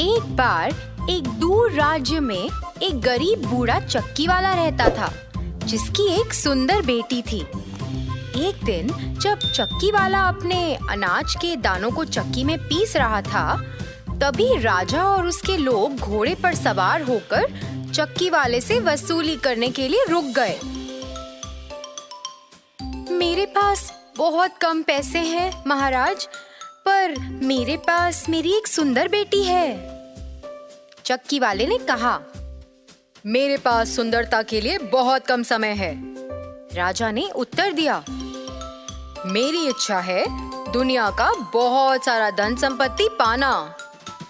एक बार एक दूर राज्य में एक गरीब बूढ़ा चक्की वाला रहता था, जिसकी एक सुंदर बेटी थी। एक दिन जब चक्की वाला अपने अनाज के दानों को चक्की में पीस रहा था, तभी राजा और उसके लोग घोड़े पर सवार होकर चक्की वाले से वसूली करने के लिए रुक गए। मेरे पास बहुत कम पैसे हैं महाराज, पर मेरे पास मेरी एक सुंदर बेटी है। चक्की वाले ने कहा, मेरे पास सुंदरता के लिए बहुत कम समय है। राजा ने उत्तर दिया, मेरी इच्छा है दुनिया का बहुत सारा धन संपत्ति पाना।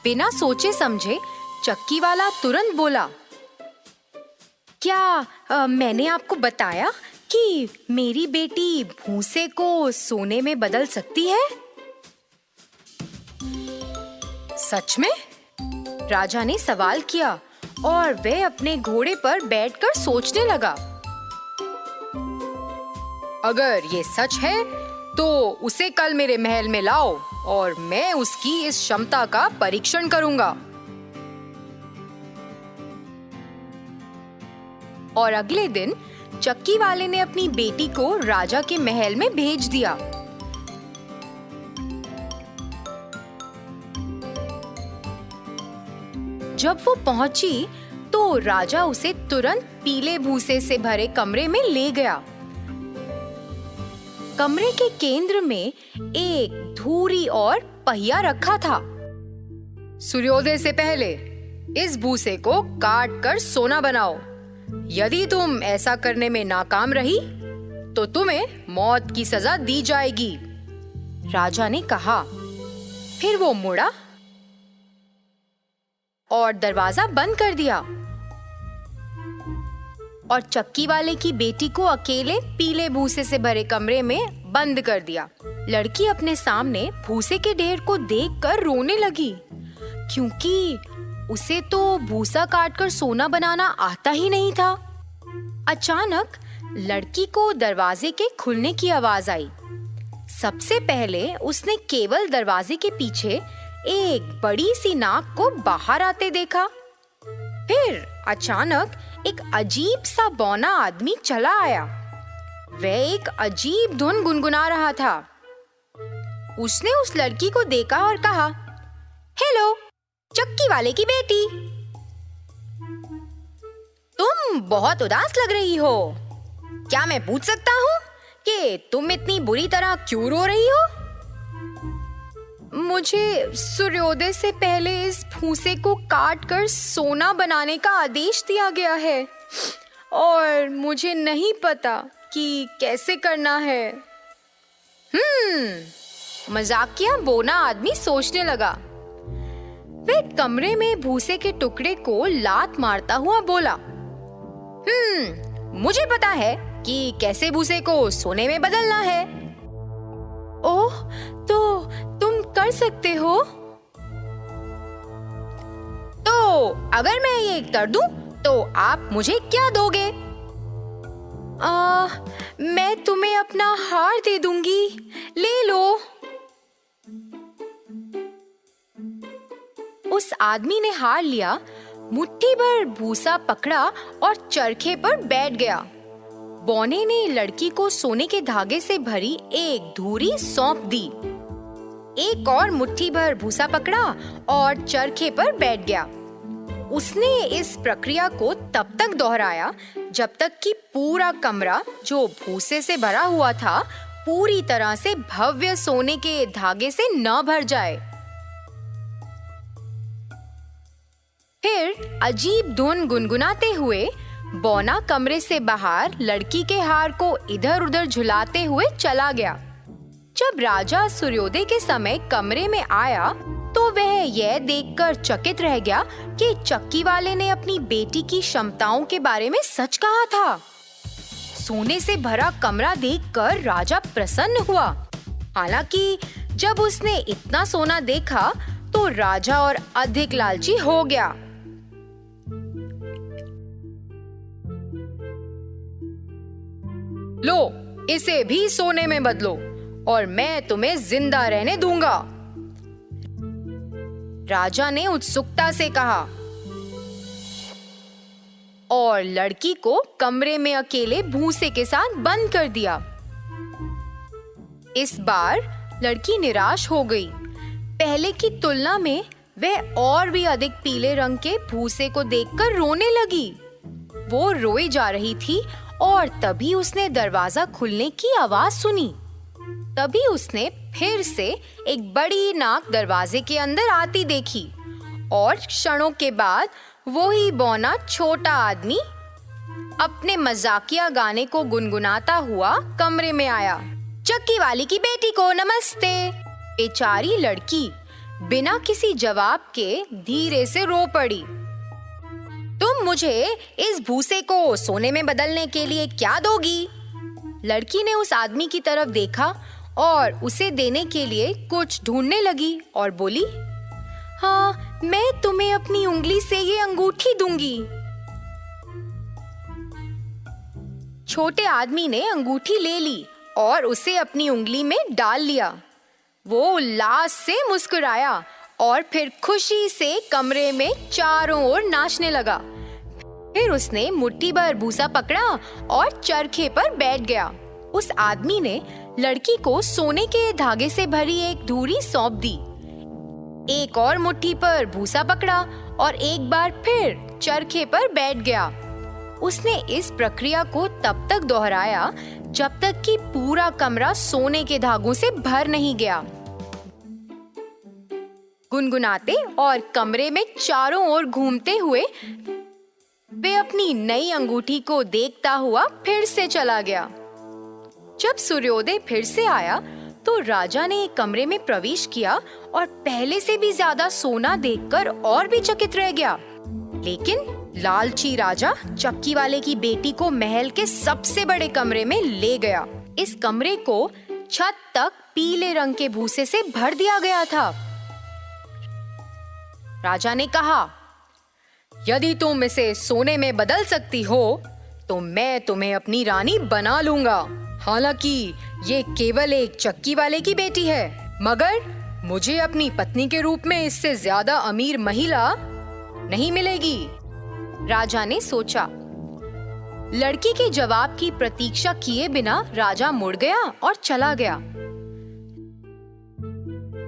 बिना सोचे समझे चक्की वाला तुरंत बोला, क्या मैंने आपको बताया कि मेरी बेटी भूसे को सोने में बदल सकती है? सच में? राजा ने सवाल किया और वह अपने घोड़े पर बैठकर सोचने लगा। अगर ये सच है तो उसे कल मेरे महल में लाओ और मैं उसकी इस क्षमता का परीक्षण करूंगा। और अगले दिन चक्की वाले ने अपनी बेटी को राजा के महल में भेज दिया। जब वो पहुंची तो राजा उसे तुरंत पीले भूसे से भरे कमरे में ले गया। कमरे के केंद्र में एक धूरी और पहिया रखा था। सूर्योदय से पहले इस भूसे को काट कर सोना बनाओ। यदि तुम ऐसा करने में नाकाम रही तो तुम्हें मौत की सजा दी जाएगी। राजा ने कहा। फिर वो मुड़ा और दरवाजा बंद कर दिया और चक्की वाले की बेटी को अकेले पीले भूसे से भरे कमरे में बंद कर दिया। लड़की अपने सामने भूसे के ढेर को देखकर रोने लगी, क्योंकि उसे तो भूसा काटकर सोना बनाना आता ही नहीं था। अचानक लड़की को दरवाजे के खुलने की आवाज आई। सबसे पहले उसने केवल दरवाजे के पीछे एक बड़ी सी नाक को बाहर आते देखा। फिर अचानक एक अजीब सा बौना आदमी चला आया। वह एक अजीब धुन गुनगुना रहा था। उसने उस लड़की को देखा और कहा, हेलो चक्की वाले की बेटी, तुम बहुत उदास लग रही हो। क्या मैं पूछ सकता हूँ कि तुम इतनी बुरी तरह क्यों रो रही हो? मुझे सूर्योदय से पहले इस भूसे को काटकर सोना बनाने का आदेश दिया गया है और मुझे नहीं पता कि कैसे करना है। मजाकिया बौना आदमी सोचने लगा। वह कमरे में भूसे के टुकड़े को लात मारता हुआ बोला, मुझे पता है कि कैसे भूसे को सोने में बदलना है। ओह, तो तुम कर सकते हो? तो अगर मैं ये कर दूं, तो आप मुझे क्या दोगे? मैं तुम्हें अपना हार दे दूंगी, ले लो। उस आदमी ने हार लिया, मुट्ठी भर भूसा पकड़ा और चरखे पर बैठ गया। बौने ने लड़की को सोने के धागे से भरी एक धूरी सौंप दी। एक और मुट्ठी भर भूसा पकड़ा और चरखे पर बैठ गया। उसने इस प्रक्रिया को तब तक दोहराया जब तक कि पूरा कमरा, जो भूसे से भरा हुआ था, पूरी तरह से भव्य सोने के धागे से न भर जाए। फिर अजीब धुन गुनगुनाते हुए बौना कमरे से बाहर लड़की के हार को इधर उधर झुलाते हुए चला गया। जब राजा सूर्योदय के समय कमरे में आया तो वह यह देखकर चकित रह गया कि चक्की वाले ने अपनी बेटी की क्षमताओं के बारे में सच कहा था। सोने से भरा कमरा देखकर राजा प्रसन्न हुआ। हालांकि जब उसने इतना सोना देखा तो राजा और अधिक लालची हो गया। लो, इसे भी सोने में बदलो और मैं तुम्हें जिंदा रहने दूंगा। राजा ने उत्सुकता से कहा और लड़की को कमरे में अकेले भूसे के साथ बंद कर दिया। इस बार लड़की निराश हो गई। पहले की तुलना में वह और भी अधिक पीले रंग के भूसे को देखकर रोने लगी। वो रोई जा रही थी और तभी उसने दरवाजा खुलने की आवाज सुनी। तभी उसने फिर से एक बड़ी नाक दरवाजे के अंदर आती देखी और क्षणों के बाद वही बौना छोटा आदमी अपने मजाकिया गाने को गुनगुनाता हुआ कमरे में आया। चक्की वाली की बेटी को नमस्ते। बेचारी लड़की बिना किसी जवाब के धीरे से रो पड़ी। तुम मुझे इस भूसे को सोने में बदलने के लिए क्या दोगी? लड़की ने उस आदमी की तरफ देखा और उसे देने के लिए कुछ ढूंढने लगी और बोली, हाँ, मैं तुम्हें अपनी उंगली से ये अंगूठी दूंगी। छोटे आदमी ने अंगूठी ले ली और उसे अपनी उंगली में डाल लिया। वो उल्लास से मुस्कुराया और फिर खुशी से कमरे में चारों ओर नाचने लगा। फिर उसने मुट्ठी भर भूसा पकड़ा और चरखे पर बैठ गया। उस आदमी ने लड़की को सोने के धागे से भरी एक धूरी सौंप दी। एक और मुट्ठी पर भूसा पकड़ा और एक बार फिर चरखे पर बैठ गया। उसने इस प्रक्रिया को तब तक दोहराया जब तक कि पूरा कमरा सोने के धागों से भर नहीं गया। गुनगुनाते और कमरे में चारों ओर घूमते हुए वे अपनी नई अंगूठी को देखता हुआ फिर से चला गया। जब सूर्योदय फिर से आया तो राजा ने कमरे में प्रवेश किया और पहले से भी ज्यादा सोना देखकर और भी चकित रह गया। लेकिन लालची राजा चक्की वाले की बेटी को महल के सबसे बड़े कमरे में ले गया। इस कमरे को छत तक पीले रंग के भूसे से भर दिया गया था। राजा ने कहा, यदि तुम इसे सोने में बदल सकती हो तो मैं तुम्हें अपनी रानी बना लूंगा। हालांकि ये केवल एक चक्की वाले की बेटी है, मगर मुझे अपनी पत्नी के रूप में इससे ज्यादा अमीर महिला नहीं मिलेगी। राजा ने सोचा। लड़की के जवाब की प्रतीक्षा किए बिना राजा मुड़ गया और चला गया।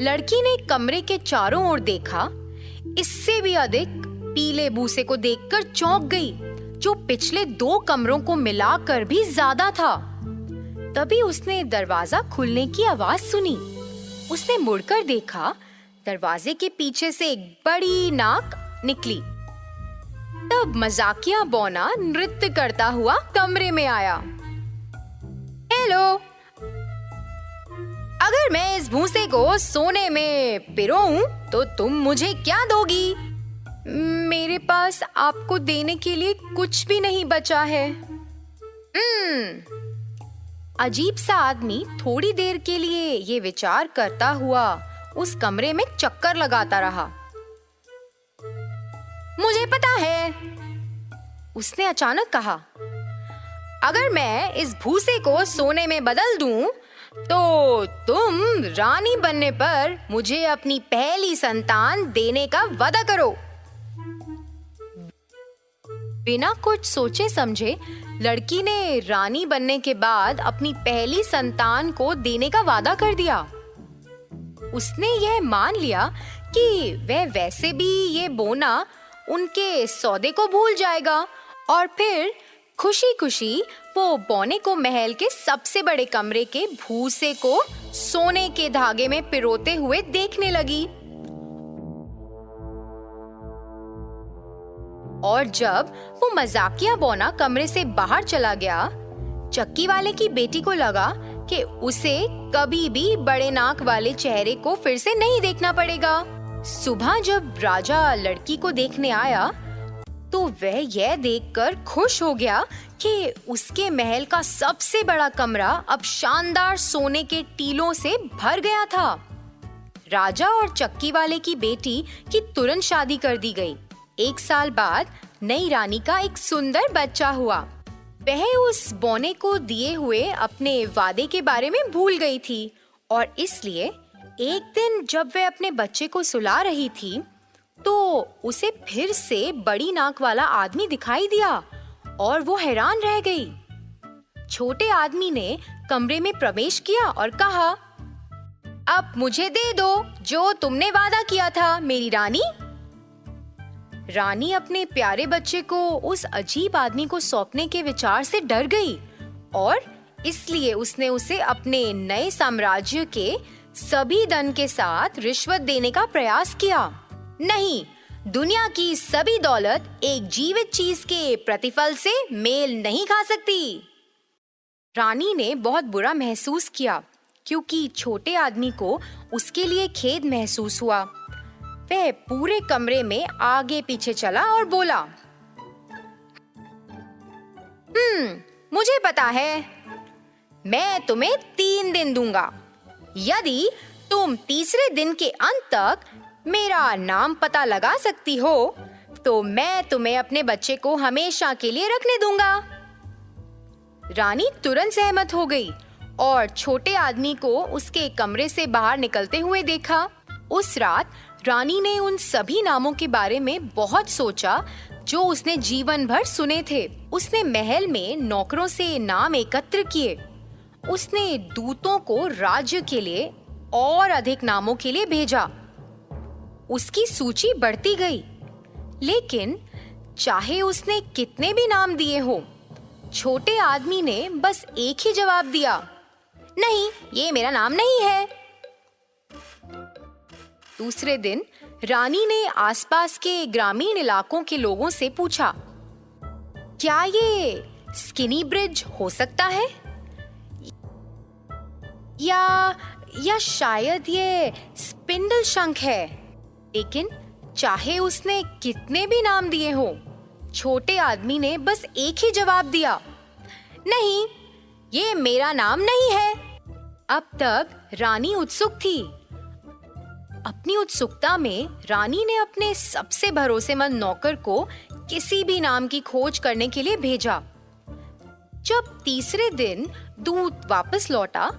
लड़की ने कमरे के चारों ओर देखा। इससे भी अधिक पीले भूसे को देखकर चौंक गई, जो पिछले 2 कमरों को मिलाकर भी ज्यादा था। तभी उसने दरवाजा खुलने की आवाज सुनी। उसने मुड़कर देखा। दरवाजे के पीछे से एक बड़ी नाक निकली। तब मजाकिया बौना नृत्य करता हुआ कमरे में आया। हेलो, अगर मैं इस भूसे को सोने में पिरोऊं तो तुम मुझे क्या दोगी? मेरे पास आपको देने के लिए कुछ भी नहीं बचा है। अजीब सा आदमी थोड़ी देर के लिए ये विचार करता हुआ उस कमरे में चक्कर लगाता रहा। मुझे पता है, उसने अचानक कहा। अगर मैं इस भूसे को सोने में बदल दूं तो तुम रानी बनने पर मुझे अपनी पहली संतान देने का वादा करो। बिना कुछ सोचे समझे लड़की ने रानी बनने के बाद अपनी पहली संतान को देने का वादा कर दिया। उसने यह मान लिया कि वह वैसे भी ये बोना उनके सौदे को भूल जाएगा और फिर खुशी खुशी वो बौने को महल के सबसे बड़े कमरे के भूसे को सोने के धागे में पिरोते हुए देखने लगी। और जब वो मजाकिया बौना कमरे से बाहर चला गया, चक्की वाले की बेटी को लगा कि उसे कभी भी बड़े नाक वाले चेहरे को फिर से नहीं देखना पड़ेगा। सुबह जब राजा लड़की को देखने आया तो वह यह देखकर खुश हो गया कि उसके महल का सबसे बड़ा कमरा अब शानदार सोने के टीलों से भर गया था। राजा और चक्की वाले की बेटी की तुरंत शादी कर दी गई। 1 साल बाद नई रानी का एक सुंदर बच्चा हुआ। वह उस बौने को दिए हुए अपने वादे के बारे में भूल गई थी और इसलिए एक दिन जब वह अपने बच्चे को सुला रही थी तो उसे फिर से बड़ी नाक वाला आदमी दिखाई दिया और वो हैरान रह गई। छोटे आदमी ने कमरे में प्रवेश किया और कहा, अब मुझे दे दो जो तुमने वादा किया था मेरी रानी। रानी अपने प्यारे बच्चे को उस अजीब आदमी को सौंपने के विचार से डर गई और इसलिए उसने उसे अपने नए साम्राज्य के सभी धन के साथ रिश्वत देने का प्रयास किया। नहीं, दुनिया की सभी दौलत एक जीवित चीज के प्रतिफल से मेल नहीं खा सकती। रानी ने बहुत बुरा महसूस किया क्योंकि छोटे आदमी को उसके लिए खेद महसूस हुआ। वह पूरे कमरे में आगे पीछे चला और बोला, मुझे पता है, मैं तुम्हें 3 दिन दूंगा। यदि तुम तीसरे दिन के अंत तक मेरा नाम पता लगा सकती हो तो मैं तुम्हें अपने बच्चे को हमेशा के लिए रखने दूंगा। रानी तुरंत सहमत हो गई और छोटे आदमी को उसके कमरे से बाहर निकलते हुए देखा। उस रात रानी ने उन सभी नामों के बारे में बहुत सोचा जो उसने जीवन भर सुने थे। उसने महल में नौकरों से नाम एकत्र किए। उसने दूतों को राज्य के लिए और अधिक नामों के लिए भेजा। उसकी सूची बढ़ती गई, लेकिन चाहे उसने कितने भी नाम दिए हो, छोटे आदमी ने बस एक ही जवाब दिया, नहीं, ये मेरा नाम नहीं है। दूसरे दिन रानी ने आसपास के ग्रामीण इलाकों के लोगों से पूछा, क्या ये स्किनी ब्रिज हो सकता है? या शायद ये स्पिंडल शंख है। लेकिन चाहे उसने कितने भी नाम दिए हो, छोटे आदमी ने बस एक ही जवाब दिया, नहीं, ये मेरा नाम नहीं है। अब तक रानी उत्सुक थी। अपनी उत्सुकता में रानी ने अपने सबसे भरोसेमंद नौकर को किसी भी नाम की खोज करने के लिए भेजा। जब तीसरे दिन दूत वापस लौटा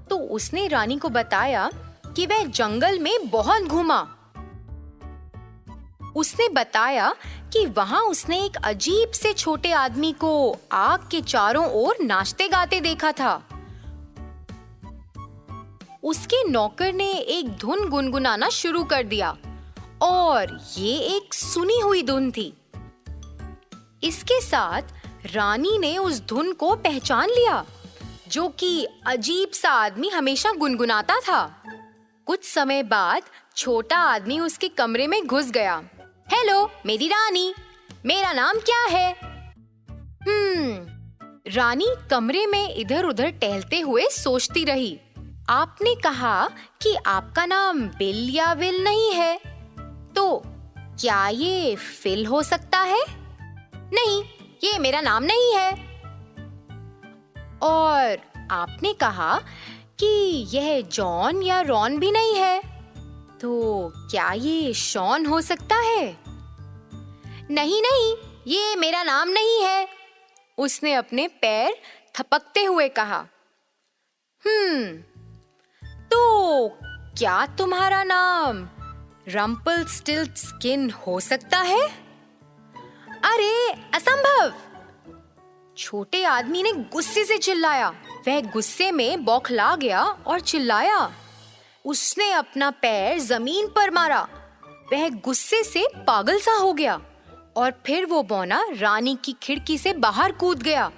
तो उसने रानी को बताया कि वह जंगल में बहुत घूमा। उसने बताया कि वहां उसने एक अजीब से छोटे आदमी को आग के चारों ओर नाचते गाते देखा था। उसके नौकर ने एक धुन गुनगुनाना शुरू कर दिया और ये एक सुनी हुई धुन थी। इसके साथ रानी ने उस धुन को पहचान लिया जो कि अजीब सा आदमी हमेशा गुनगुनाता था। कुछ समय बाद छोटा आदमी उसके कमरे में घुस गया। हेलो मेरी रानी, मेरा नाम क्या है? रानी कमरे में इधर उधर टहलते हुए सोचती रही। आपने कहा कि आपका नाम बिल या विल नहीं है, तो क्या ये फिल हो सकता है? नहीं, ये मेरा नाम नहीं है। और आपने कहा कि यह जॉन या रॉन भी नहीं है, तो क्या ये शॉन हो सकता है? नहीं, ये मेरा नाम नहीं है, उसने अपने पैर थपकते हुए कहा। तो क्या तुम्हारा नाम रम्पलस्टिल्टस्किन हो सकता है? अरे असंभव! छोटे आदमी ने गुस्से से चिल्लाया। वह गुस्से में बौखला गया और चिल्लाया। उसने अपना पैर जमीन पर मारा। वह गुस्से से पागल सा हो गया और फिर वो बौना रानी की खिड़की से बाहर कूद गया।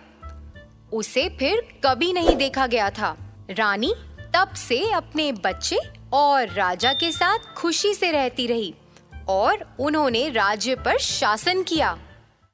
उसे फिर कभी नहीं देखा गया था। रानी तब से अपने बच्चे और राजा के साथ खुशी से रहती रही और उन्होंने राज्य पर शासन किया।